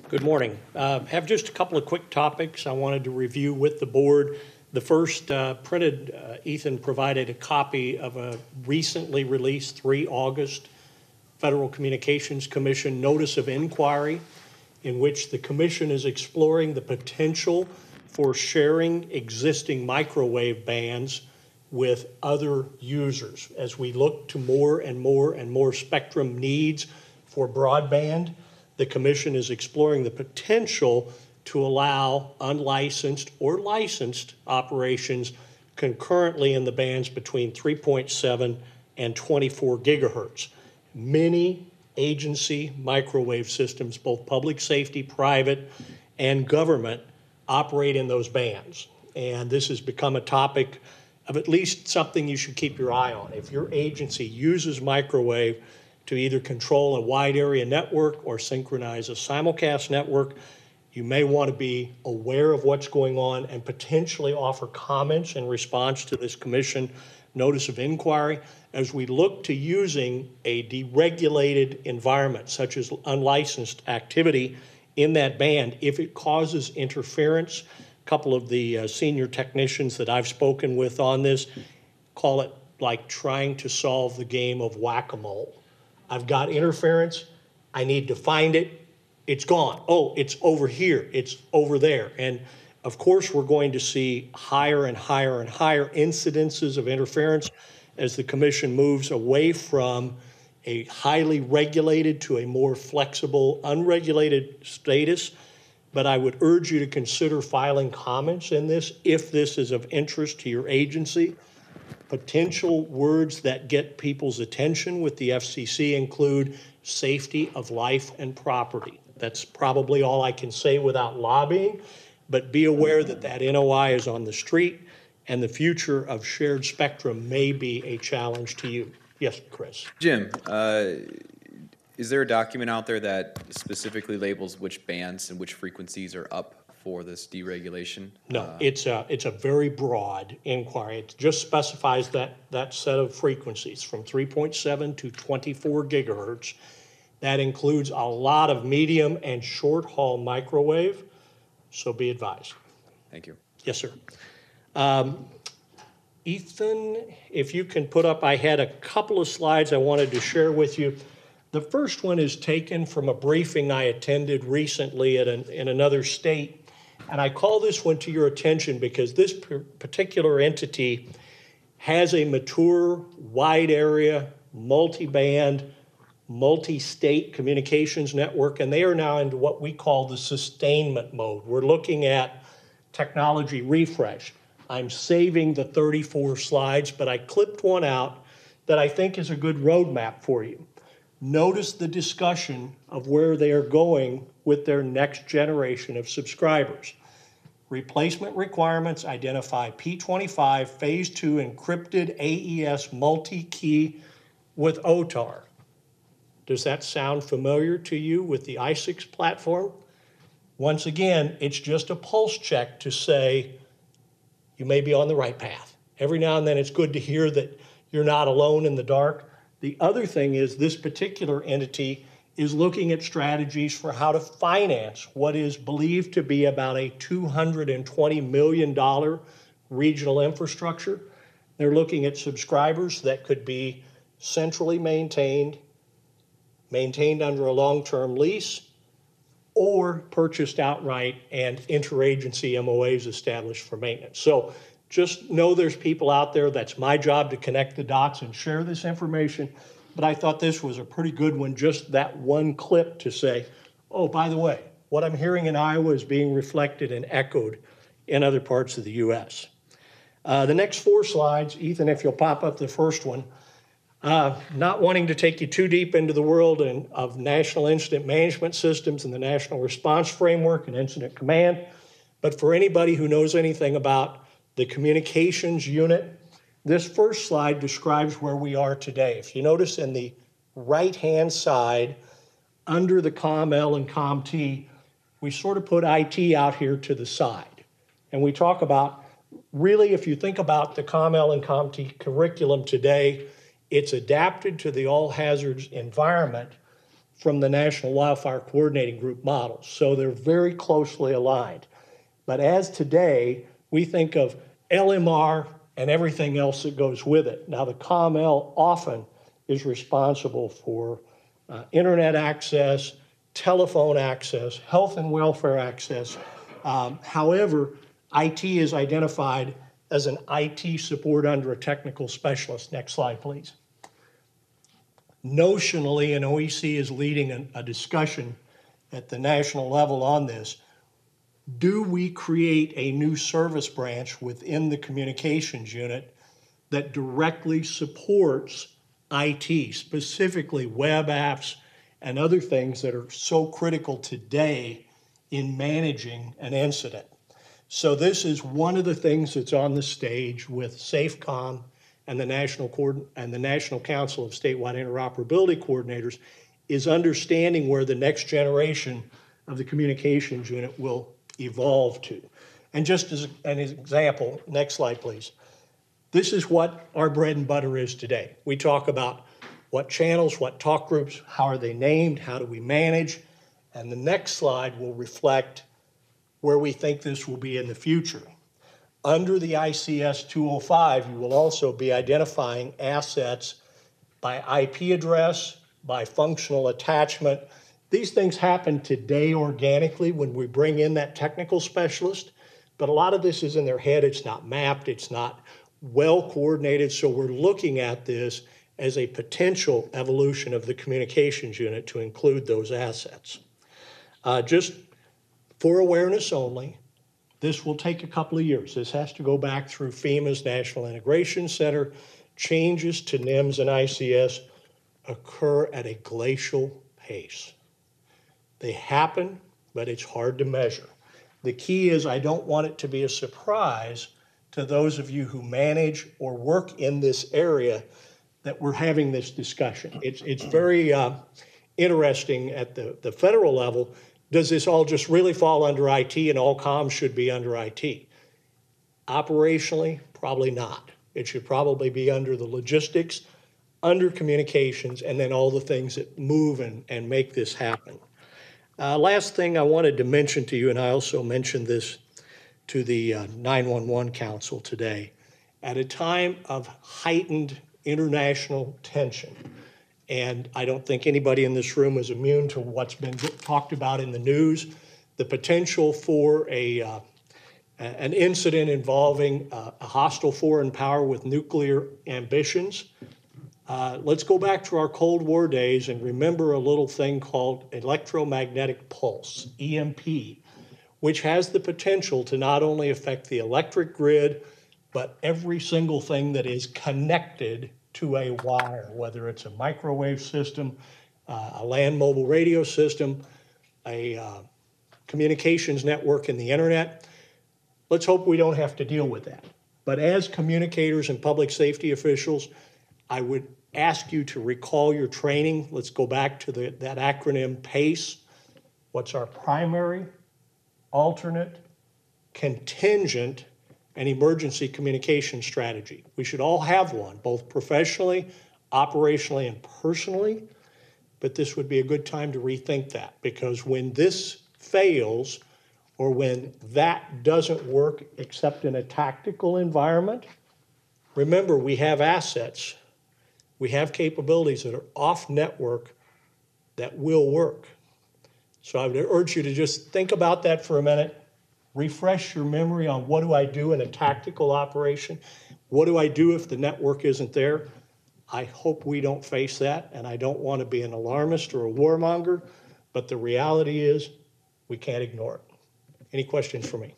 Good morning. Have just a couple of quick topics I wanted to review with the board. The first printed, Ethan provided a copy of a recently released 3 August Federal Communications Commission Notice of Inquiry, in which the Commission is exploring the potential for sharing existing microwave bands with other users as we look to more and more spectrum needs for broadband. The Commission is exploring the potential to allow unlicensed or licensed operations concurrently in the bands between 3.7 and 24 gigahertz. Many agency microwave systems, both public safety, private, and government, operate in those bands. And this has become a topic of at least something you should keep your eye on. If your agency uses microwave to either control a wide area network or synchronize a simulcast network, you may want to be aware of what's going on and potentially offer comments in response to this Commission Notice of Inquiry as we look to using a deregulated environment such as unlicensed activity in that band if it causes interference. A couple of the senior technicians that I've spoken with on this call it like trying to solve the game of whack-a-mole. I've got interference, I need to find it, it's gone. Oh, it's over here, it's over there. And of course, we're going to see higher and higher and higher incidences of interference as the Commission moves away from a highly regulated to a more flexible, unregulated status. But I would urge you to consider filing comments in this if this is of interest to your agency. Potential words that get people's attention with the FCC include safety of life and property. That's probably all I can say without lobbying, but be aware that that NOI is on the street and the future of shared spectrum may be a challenge to you. Yes, Chris. Jim, is there a document out there that specifically labels which bands and which frequencies are up for this deregulation? No, it's a very broad inquiry. It just specifies that set of frequencies from 3.7 to 24 gigahertz. That includes a lot of medium and short haul microwave, so be advised. Thank you. Yes, sir. Ethan, if you can put up, I had a couple of slides I wanted to share with you. The first one is taken from a briefing I attended recently in another state. And I call this one to your attention because this particular entity has a mature, wide area, multi-band, multi-state communications network, and they are now into what we call the sustainment mode. We're looking at technology refresh. I'm saving the 34 slides, but I clipped one out that I think is a good roadmap for you. Notice the discussion of where they are going with their next generation of subscribers. Replacement requirements identify P25 Phase 2 encrypted AES multi-key with OTAR. Does that sound familiar to you with the Isicsb platform? Once again, it's just a pulse check to say you may be on the right path. Every now and then it's good to hear that you're not alone in the dark. The other thing is this particular entity is looking at strategies for how to finance what is believed to be about a $220 million regional infrastructure. They're looking at subscribers that could be centrally maintained under a long-term lease, or purchased outright and interagency MOAs established for maintenance. So just know there's people out there. That's my job to connect the dots and share this information. But I thought this was a pretty good one, just that one clip to say, oh, by the way, what I'm hearing in Iowa is being reflected and echoed in other parts of the U.S. The next 4 slides, Ethan, if you'll pop up the first one, not wanting to take you too deep into the world of national incident management systems and the national response framework and incident command, but for anybody who knows anything about the communications unit, this first slide describes where we are today. If you notice in the right-hand side, under the COM-L and COM-T, we sort of put IT out here to the side. And we talk about, really, if you think about the COM-L and COM-T curriculum today, it's adapted to the all hazards environment from the National Wildfire Coordinating Group models. So they're very closely aligned. But as today, we think of LMR and everything else that goes with it. Now, the COML often is responsible for internet access, telephone access, health and welfare access. However, IT is identified as an IT support under a technical specialist. Next slide, please. Notionally, an OEC is leading a discussion at the national level on this. Do we create a new service branch within the communications unit that directly supports IT, specifically web apps and other things that are so critical today in managing an incident? So this is one of the things that's on the stage with SAFECOM and the National Council of Statewide Interoperability Coordinators, is understanding where the next generation of the communications unit will evolve to. And just as an example, next slide, please. This is what our bread and butter is today. We talk about what channels, what talk groups, how are they named, how do we manage, and the next slide will reflect where we think this will be in the future. Under the ICS 205, you will also be identifying assets by IP address, by functional attachment. These things happen today organically when we bring in that technical specialist, but a lot of this is in their head. It's not mapped, it's not well coordinated, so we're looking at this as a potential evolution of the communications unit to include those assets. Just for awareness only, this will take a couple of years. This has to go back through FEMA's National Integration Center. Changes to NIMS and ICS occur at a glacial pace. They happen, but it's hard to measure. The key is I don't want it to be a surprise to those of you who manage or work in this area that we're having this discussion. It's very interesting at the federal level. Does this all just really fall under IT and all comms should be under IT? Operationally, probably not. It should probably be under the logistics, under communications, and then all the things that move and make this happen. Last thing I wanted to mention to you, and I also mentioned this to the 911 Council today, at a time of heightened international tension, and I don't think anybody in this room is immune to what's been talked about in the news, the potential for an incident involving a hostile foreign power with nuclear ambitions. Let's go back to our Cold War days and remember a little thing called electromagnetic pulse, EMP, which has the potential to not only affect the electric grid, but every single thing that is connected to a wire, whether it's a microwave system, a land mobile radio system, a communications network, and the internet. Let's hope we don't have to deal with that. But as communicators and public safety officials, I would ask you to recall your training. Let's go back to that acronym PACE. What's our primary, alternate, contingent, and emergency communication strategy? We should all have one, both professionally, operationally, and personally, but this would be a good time to rethink that, because when this fails, or when that doesn't work except in a tactical environment, remember, we have assets, we have capabilities that are off network that will work. So I would urge you to just think about that for a minute. Refresh your memory on what do I do in a tactical operation? What do I do if the network isn't there? I hope we don't face that, and I don't want to be an alarmist or a warmonger, but the reality is we can't ignore it. Any questions for me?